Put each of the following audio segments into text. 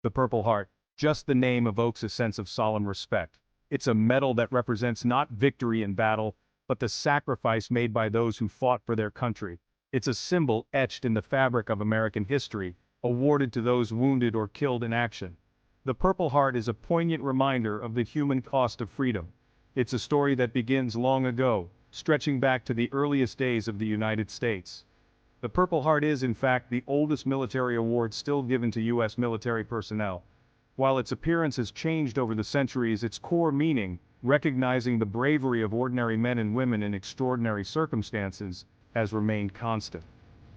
The Purple Heart, just the name evokes a sense of solemn respect. It's a medal that represents not victory in battle, but the sacrifice made by those who fought for their country. It's a symbol etched in the fabric of American history, awarded to those wounded or killed in action. The Purple Heart is a poignant reminder of the human cost of freedom. It's a story that begins long ago, stretching back to the earliest days of the United States. The Purple Heart is, in fact, the oldest military award still given to U.S. military personnel. While its appearance has changed over the centuries, its core meaning, recognizing the bravery of ordinary men and women in extraordinary circumstances, has remained constant.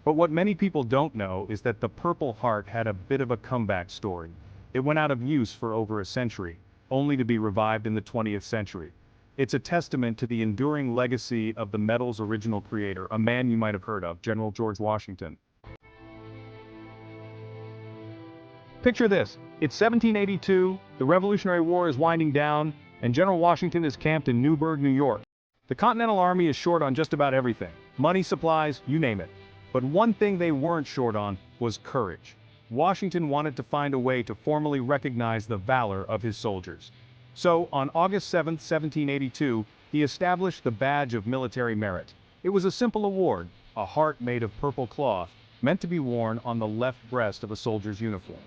But what many people don't know is that the Purple Heart had a bit of a comeback story. It went out of use for over a century, only to be revived in the 20th century. It's a testament to the enduring legacy of the medal's original creator, a man you might have heard of, General George Washington. Picture this. It's 1782, the Revolutionary War is winding down, and General Washington is camped in Newburgh, New York. The Continental Army is short on just about everything. Money, supplies, you name it. But one thing they weren't short on was courage. Washington wanted to find a way to formally recognize the valor of his soldiers. So, on August 7, 1782, he established the Badge of Military Merit. It was a simple award, a heart made of purple cloth, meant to be worn on the left breast of a soldier's uniform.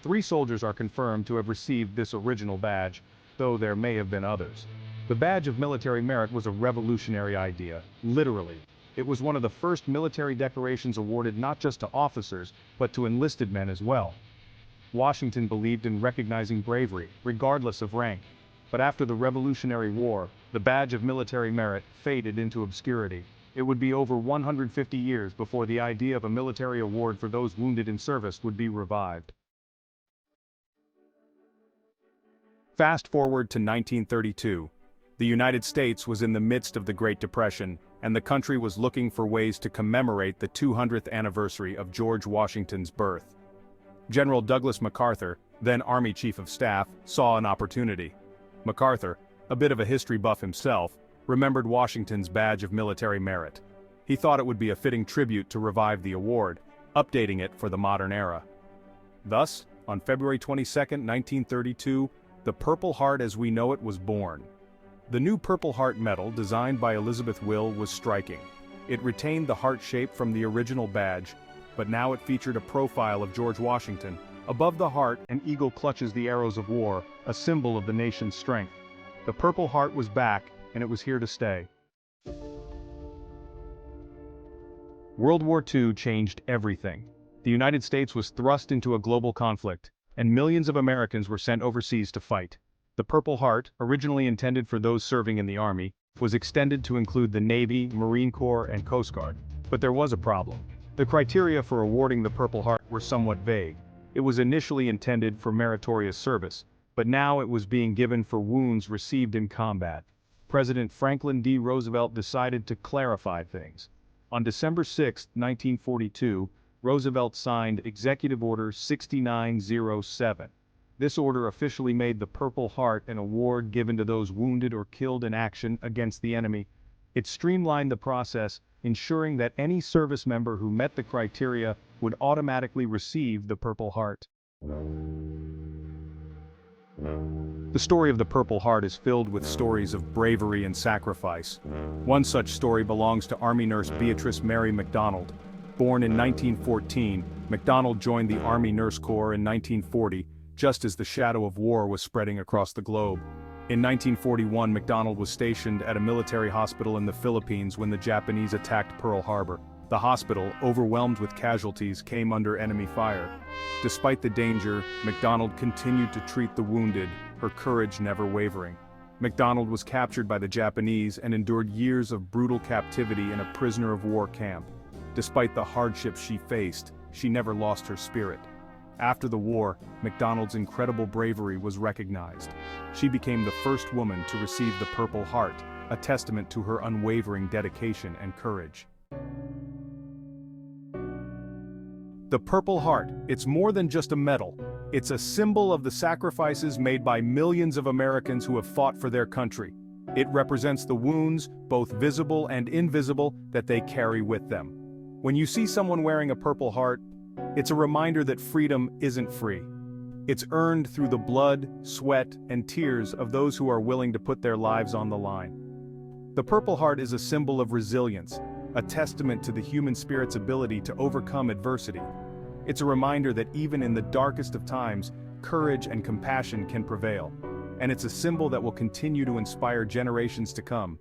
3 soldiers are confirmed to have received this original badge, though there may have been others. The Badge of Military Merit was a revolutionary idea, literally. It was one of the first military decorations awarded not just to officers, but to enlisted men as well. Washington believed in recognizing bravery, regardless of rank. But after the Revolutionary War, the Badge of Military Merit faded into obscurity. It would be over 150 years before the idea of a military award for those wounded in service would be revived. Fast forward to 1932. The United States was in the midst of the Great Depression, and the country was looking for ways to commemorate the 200th anniversary of George Washington's birth. General Douglas MacArthur, then Army Chief of Staff, saw an opportunity. MacArthur, a bit of a history buff himself, remembered Washington's Badge of Military Merit. He thought it would be a fitting tribute to revive the award, updating it for the modern era. Thus, on February 22, 1932, the Purple Heart as we know it was born. The new Purple Heart medal, designed by Elizabeth Will, was striking. It retained the heart shape from the original badge, but now it featured a profile of George Washington. Above the heart, an eagle clutches the arrows of war, a symbol of the nation's strength. The Purple Heart was back, and it was here to stay. World War II changed everything. The United States was thrust into a global conflict, and millions of Americans were sent overseas to fight. The Purple Heart, originally intended for those serving in the Army, was extended to include the Navy, Marine Corps, and Coast Guard. But there was a problem. The criteria for awarding the Purple Heart were somewhat vague. It was initially intended for meritorious service, but now it was being given for wounds received in combat. President Franklin D. Roosevelt decided to clarify things. On December 6, 1942, Roosevelt signed Executive Order 6907. This order officially made the Purple Heart an award given to those wounded or killed in action against the enemy. It streamlined the process, ensuring that any service member who met the criteria would automatically receive the Purple Heart. The story of the Purple Heart is filled with stories of bravery and sacrifice. One such story belongs to Army nurse Beatrice Mary McDonald. Born in 1914, McDonald joined the Army Nurse Corps in 1940, just as the shadow of war was spreading across the globe. In 1941, McDonald was stationed at a military hospital in the Philippines when the Japanese attacked Pearl Harbor. The hospital, overwhelmed with casualties, came under enemy fire. Despite the danger, McDonald continued to treat the wounded, her courage never wavering. McDonald was captured by the Japanese and endured years of brutal captivity in a prisoner of war camp. Despite the hardships she faced, she never lost her spirit. After the war, McDonald's incredible bravery was recognized. She became the first woman to receive the Purple Heart, a testament to her unwavering dedication and courage. The Purple Heart, it's more than just a medal. It's a symbol of the sacrifices made by millions of Americans who have fought for their country. It represents the wounds, both visible and invisible, that they carry with them. When you see someone wearing a Purple Heart, it's a reminder that freedom isn't free. It's earned through the blood, sweat, and tears of those who are willing to put their lives on the line. The Purple Heart is a symbol of resilience, a testament to the human spirit's ability to overcome adversity. It's a reminder that even in the darkest of times, courage and compassion can prevail. And it's a symbol that will continue to inspire generations to come.